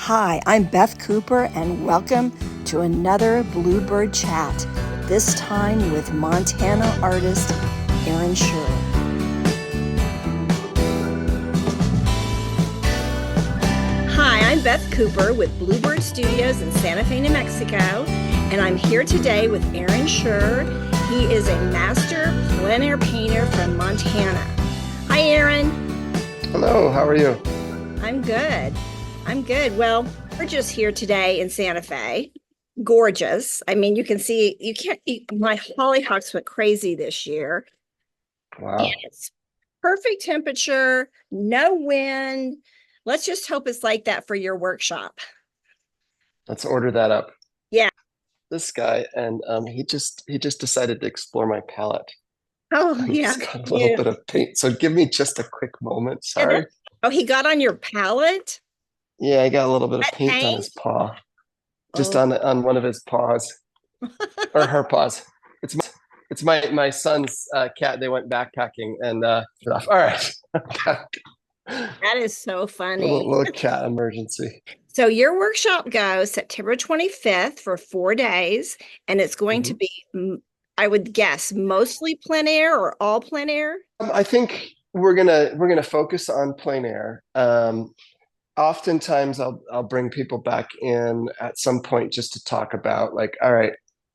Hi, I'm Beth Cooper, and welcome to another Bluebird Chat, this time with Montana artist Aaron Schuerr. Hi, I'm Beth Cooper with Bluebird Studios in Santa Fe, New Mexico, and I'm here today with Aaron Schuerr. He is a master plein air painter from Montana. Hi, Aaron. Hello, how are you? I'm good. Well, we're just here today in Santa Fe. Gorgeous. I mean, you can see, my hollyhocks went crazy this year. And Wow, it's perfect temperature, no wind. Let's just hope it's like that for your workshop. let's order that up. Yeah. This guy, and he just decided to explore my palette. Oh, And yeah. he's got a little Yeah. bit of paint. So give me just a quick moment. Sorry. Oh, he got on your palette? Yeah, I got a little bit of That paint on paint? his paw, just Oh. on one of his paws or her paws. It's my son's cat. They went backpacking and all right. That is so funny. Little cat emergency. So your workshop goes September 25th for 4 days, and it's going to Mhm. be, I would guess, mostly plein air or all plein air. I think we're gonna focus on plein air. Oftentimes I'll bring people back in at some point just to talk about like, all right,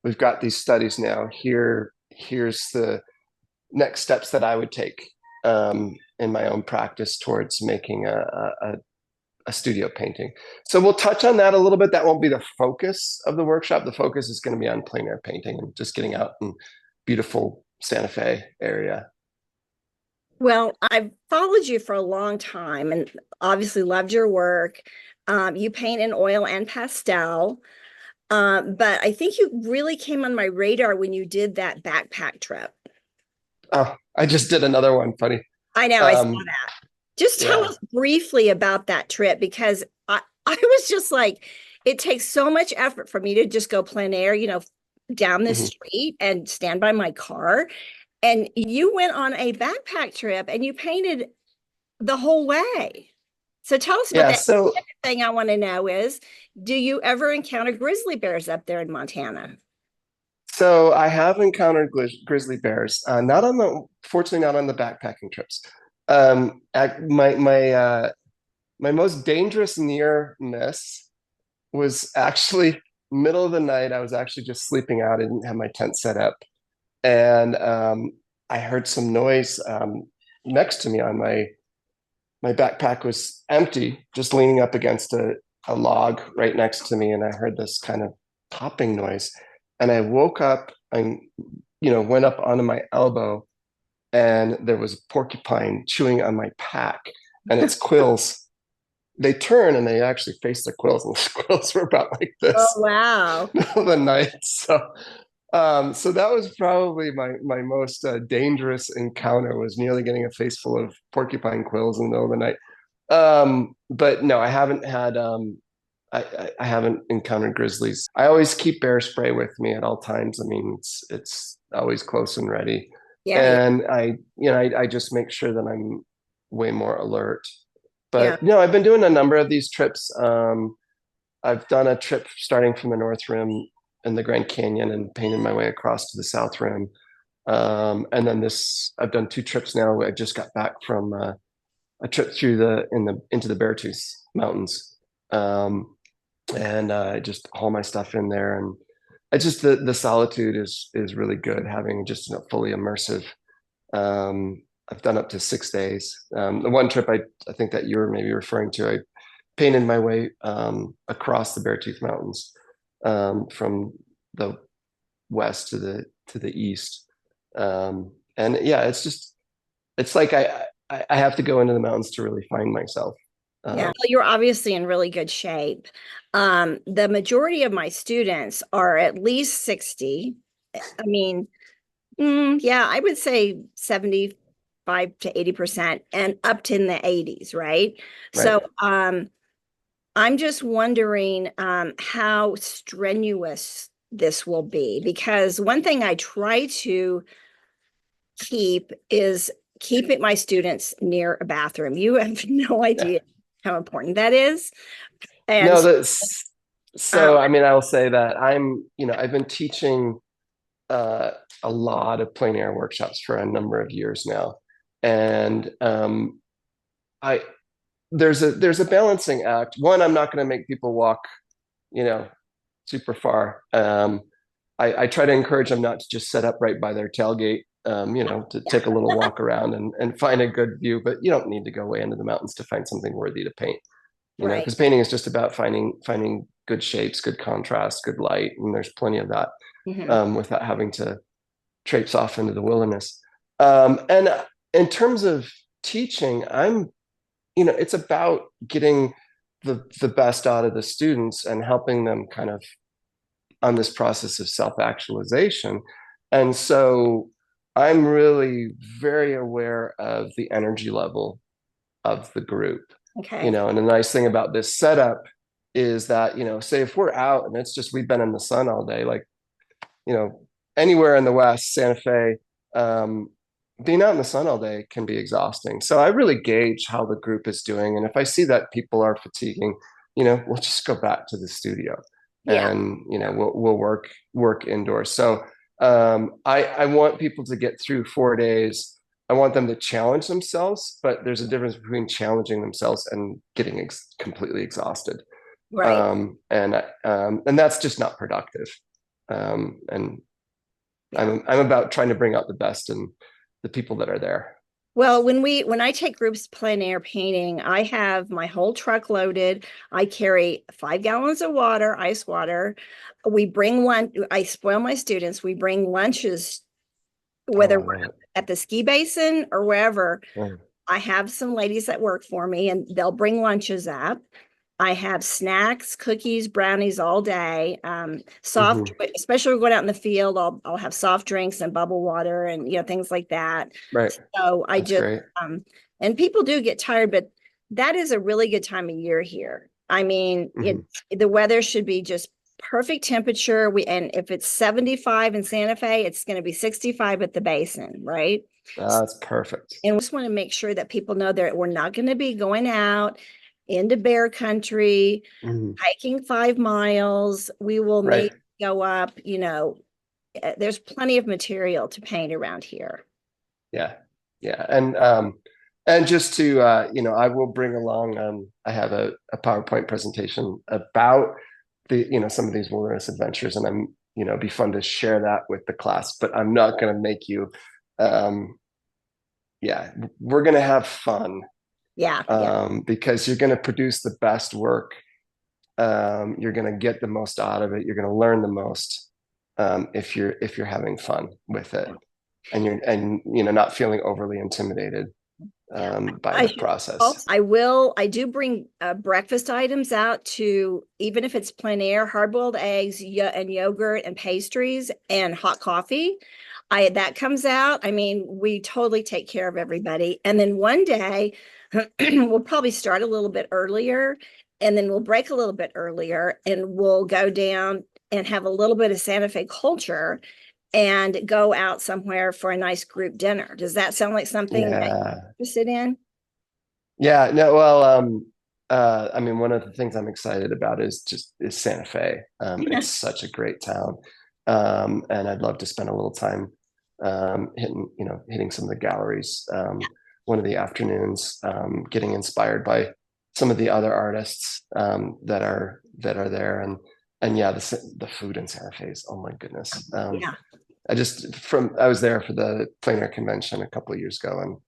we've got these studies now. Here's the next steps that I would take in my own practice towards making a studio painting. So we'll touch on that a little bit. That won't be the focus of the workshop. The focus is going to be on plein air painting and just getting out in beautiful Santa Fe area. Well, I've followed you for a long time and obviously loved your work. You paint in oil and pastel. But I think you really came on my radar when you did that backpack trip. Oh, I just did another one. Funny. I know, I saw Um, that. Just tell yeah. us briefly about that trip because I was just like, it takes so much effort for me to just go plein air, down the Mhm. street and stand by my car. And you went on a backpack trip and you painted the whole way. So tell us about Yeah. that. So The thing I want to know is, do you ever encounter grizzly bears up there in Montana? So I have encountered grizzly bears, not on the, fortunately not on the backpacking trips. My most dangerous near miss was actually middle of the night. I was actually just sleeping out. I didn't have my tent set up, and I heard some noise next to me on my backpack was empty, just leaning up against a log right next to me, and I heard this kind of popping noise, and I woke up and went up onto my elbow, and there was a porcupine chewing on my pack, and its quills. They turn and they actually face the quills, and the quills were about like Oh, this wow. middle of the night. So that was probably my most dangerous encounter. Was nearly getting a face full of porcupine quills in the middle of the night. But no, I haven't had I haven't encountered grizzlies. I always keep bear spray with me at all times. I mean, it's always close and ready. Yeah, yeah, And I just make sure that I'm way more alert. yeah. But no, I've been doing a number of these trips. I've done a trip starting from the North Rim in the Grand Canyon and painted my way across to the South Rim. And then I've done two trips now. I just got back from a trip through into the Beartooth Mountains, and I just haul my stuff in there, and I just the solitude is really good. Having just a fully immersive. I've done up to 6 days. The one trip I think that you were maybe referring to, I painted my way across the Beartooth Mountains from the west to the east, and yeah, it's like I have to go into the mountains to really find myself. Yeah, Um, well, you're obviously in really good shape. The majority of my students are at least 60. I mean, yeah, I would say 75 to 80% and up to in the 80s, right? right. So I'm just wondering how strenuous this will be because one thing I try to keep it my students near a bathroom. You have no Yeah. idea how important that is. And No, that's um, so. I mean, I'll say that I've been teaching uh, a lot of plein air workshops for a number of years now, and I there's a balancing act. One, I'm not going to make people walk, you know, super far. I try to encourage them not to just set up right by their tailgate, to take a little walk around and find a good view. But you don't need to go way into the mountains to find something worthy to paint, right. because painting is just about finding good shapes, good contrast, good light, and there's plenty of that Hmm. without having to traipse off into the wilderness. And in terms of teaching, it's about getting the best out of the students and helping them kind of on this process of self-actualization. And so I'm really very aware of the energy level of the group, Okay. and the nice thing about this setup is that, say if we're out and it's just we've been in the sun all day, like, anywhere in the West, Santa Fe, being out in the sun all day can be exhausting. So I really gauge how the group is doing. And if I see that people are fatiguing, we'll just go back to the studio Yeah. and, we'll work indoors. So I want people to get through 4 days. I want them to challenge themselves, but there's a difference between challenging themselves and getting completely exhausted. Right. And that's just not productive. And Yeah. I'm about trying to bring out the best in the people that are there. Well, when I take groups plein air painting, I have my whole truck loaded. I carry 5 gallons of water, ice water. We bring one, I spoil my students. We bring lunches, Oh, whether I we're love it. at the ski basin or wherever. Yeah. I have some ladies that work for me and they'll bring lunches up. I have snacks, cookies, brownies all day. Soft, Mhm. especially when we're going out in the field, I'll have soft drinks and bubble water and things like that. Right. So I That's just great. and people do get tired, but that is a really good time of year here. I mean, Mhm. the weather should be just perfect temperature. And if it's 75 in Santa Fe, it's going to be 65 at the basin, right? That's perfect. And we just want to make sure that people know that we're not going to be going out into bear country, Mhm. hiking 5 miles. We will Right. maybe go up, there's plenty of material to paint around here. Yeah. Yeah. And just to I will bring along I have a PowerPoint presentation about some of these wilderness adventures, and I'm be fun to share that with the class, but I'm not going to make you um yeah, we're going to have fun Yeah, yeah. because you're going to produce the best work. You're going to get the most out of it. You're going to learn the most if you're having fun with it, and you're not feeling overly intimidated by I the should process. also, I do bring breakfast items out to, even if it's plein air, hard-boiled eggs, and yogurt and pastries and hot coffee. That comes out. I mean, we totally take care of everybody. And then one day we'll probably start a little bit earlier and then we'll break a little bit earlier and we'll go down and have a little bit of Santa Fe culture and go out somewhere for a nice group dinner. Does that sound like something that Yeah, you're interested in? yeah. No, well, I mean, one of the things I'm excited about is Santa Fe. It's such a great town, and I'd love to spend a little time hitting some of the galleries. One of the afternoons, getting inspired by some of the other artists that are there, and yeah, the food in Santa Fe is, oh my goodness. Yeah. I was there for the plein air convention a couple of years ago,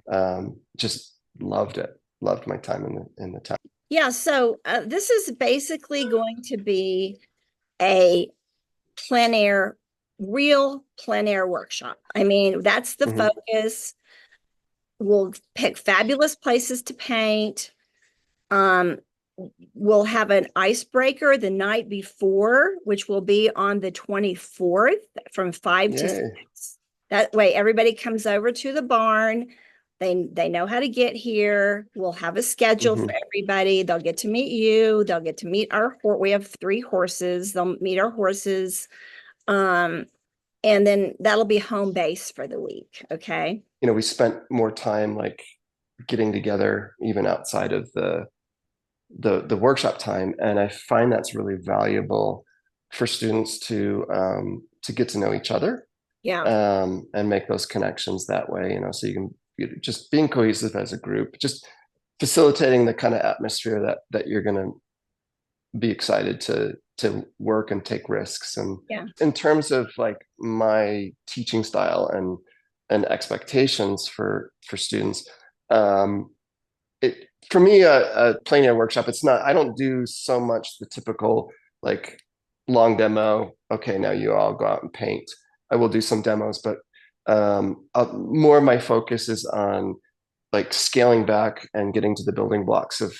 and just loved it. Loved my time in the town. Yeah. So this is basically going to be a plein air, real plein air workshop. I mean, that's the Mhm. focus. We'll pick fabulous places to paint. Um, we'll have an icebreaker the night before, which will be on the 24th from 5 to Yay. 6. That way everybody comes over to the barn. They know how to get here. We'll have a schedule for Mhm. everybody. They'll get to meet you. They'll get to meet we have 3 horses. They'll meet our horses. Um, and then that'll be home base for the week. Okay. We spent more time like getting together even outside of the workshop time, and I find that's really valuable for students to get to know each other, Yeah. and make those connections that way. So you just being cohesive as a group, just facilitating the kind of atmosphere that you're going to be excited to work and take risks. And Yeah. in terms of like my teaching style and expectations for students, it for me, a plein air workshop, it's not, I don't do so much the typical like long demo. Okay, now you all go out and paint. I will do some demos, but more of my focus is on like scaling back and getting to the building blocks of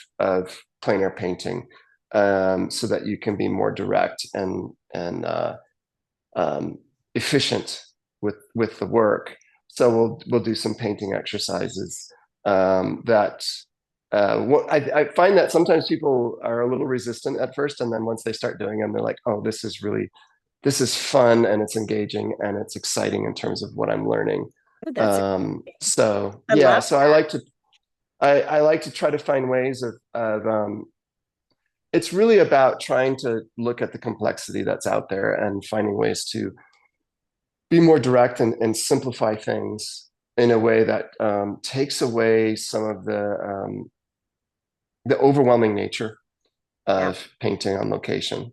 plein air painting, so that you can be more direct and efficient with the work. So we'll do some painting exercises, that I find that sometimes people are a little resistant at first, and then once they start doing them, they're like, oh, this is fun, and it's engaging, and it's exciting in terms of what I'm learning. Oh, that's, So I yeah, love so I like to try to find ways of it's really about trying to look at the complexity that's out there and finding ways to be more direct and simplify things in a way that takes away some of the overwhelming nature yeah. of painting on location.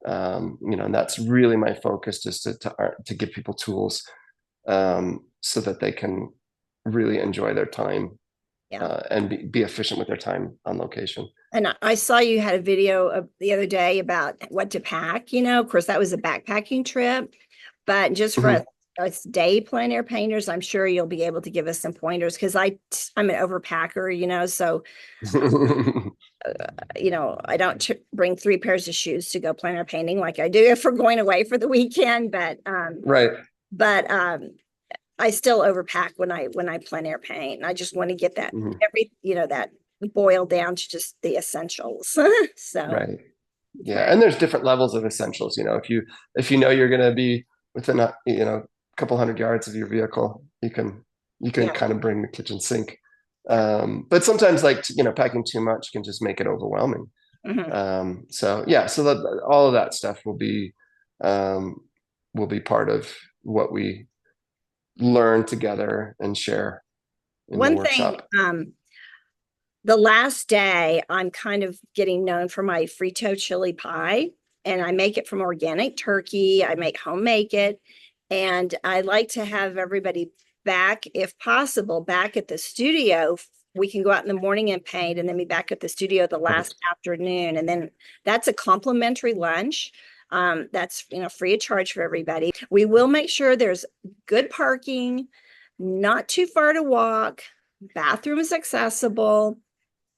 And that's really my focus, is to give people tools, so that they can really enjoy their time, Yeah. and be efficient with their time on location. And I saw you had a video of the other day about what to pack, of course, that was a backpacking trip, but just for Mhm. us day plein air painters, I'm sure you'll be able to give us some pointers because I'm an overpacker, so I don't bring 3 pairs of shoes to go plein air painting like I do if we're going away for the weekend, Right. but I still overpack when I plein air paint, and I just want to get that Mhm. that boiled down to just the essentials. So Right. it's Yeah, very, and there's different levels of essentials. If you know you're going to be within a couple hundred yards of your vehicle, you can yeah, kind of bring the kitchen sink. yeah. But sometimes, like, packing too much can just make it overwhelming. Mhm. So yeah, so all of that stuff um, will be part of what we learn together and share in the One thing, workshop. the last day, I'm kind of getting known for my frito chili pie, and I make it from organic turkey. I make homemade it, and I like to have everybody back, if possible, back at the studio. We can go out in the morning and paint, and then be back at the studio the last Perfect. afternoon, and then that's a complimentary lunch. That's free of charge for everybody. We will make sure there's good parking, not too far to walk, bathrooms accessible,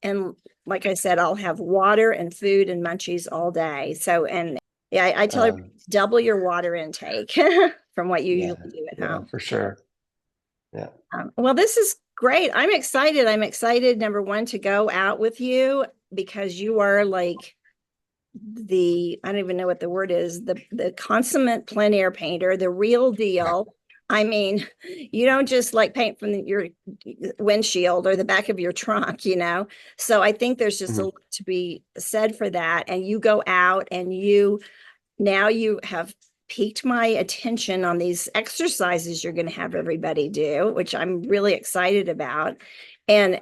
and like I said, I'll have water and food and munchies all day. So, and yeah, I tell everybody, Um, double your water intake from what you yeah, usually do at yeah, home. for sure. Yeah. Well, this is great. I'm excited. I'm excited, number one, to go out with you because you are like I don't even know what the word is, the consummate plein air painter, the real deal. I mean, you don't just like paint from your windshield or the back of your trunk. So I think there's just a Mhm. lot to be said for that. And you go out and now you have piqued my attention on these exercises you're going to have everybody do, which I'm really excited about. And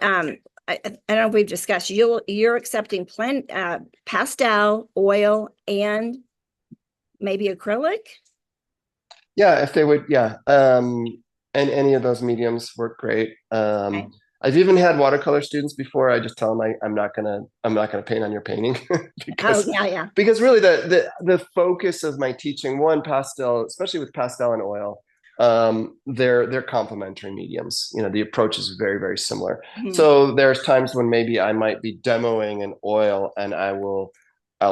I don't know if we've discussed, you're accepting pastel, oil, and maybe acrylic. Yeah, if they would, yeah. And any of those mediums work great. Okay. I've even had watercolor students before. I just tell them I'm not gonna paint on your painting Oh, because yeah, yeah. really the focus of my teaching, one, pastel, especially with pastel and oil, they're complementary mediums. The approach is very, very similar. Mhm. So there's times when maybe I might be demoing an oil, and I'll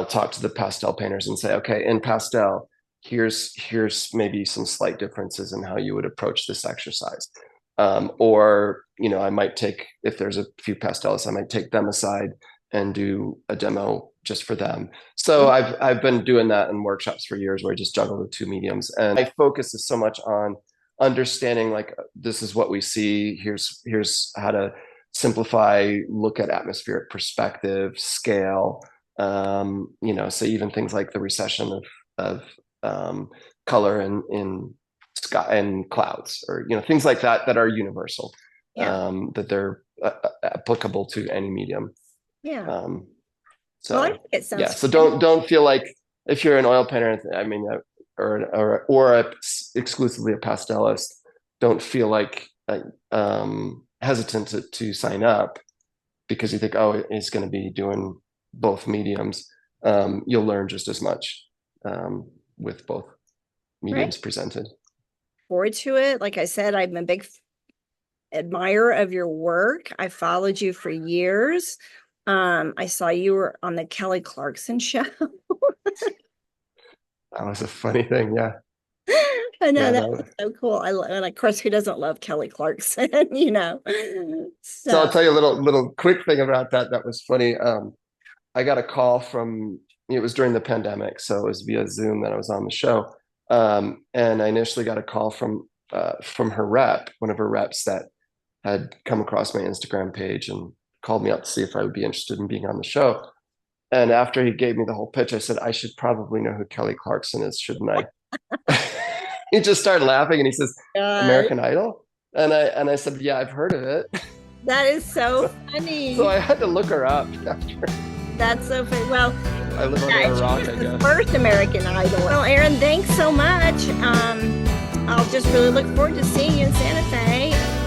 talk to the pastel painters and say, okay, in pastel, here's maybe some slight differences in how you would approach this exercise. Or I might take, if there's a few pastelists, I might take them aside and do a demo just for them. So Mhm. I've been doing that in workshops for years, where I just juggle the two mediums, and my focus is so much on understanding, like, this is what we see. Here's how to simplify, look at atmospheric perspective, scale, so even things like the recession of color in sky and clouds, or things like that are universal, that they're applicable to any medium. Well, I think it sounds so don't feel like if you're an oil painter, I mean, or exclusively a pastelist, don't feel like hesitant to sign up because you think, oh, it's going to be doing both mediums. You'll learn just as much with both mediums presented. Forward to it. Like I said, I'm a big admirer of your work. I followed you for years. I saw you were on the Kelly Clarkson show. That was a funny thing, yeah. I know, that was so cool. And of course, who doesn't love Kelly Clarkson, So I'll tell you a little quick thing about that. That was funny. I got a call it was during the pandemic, so it was via Zoom that I was on the show. And I initially got a call from her rep, one of her reps that had come across my Instagram page and called me up to see if I would be interested in being on the show. And after he gave me the whole pitch, I said, I should probably know who Kelly Clarkson is, shouldn't I? He just started laughing and he says, American Idol? And I said, yeah, I've heard of it. That is so funny. So I had to look her up after. That's so funny. Well, I live under a rock, I guess. First American Idol. Well, Aaron, thanks so much. I'll just really look forward to seeing you in Santa Fe.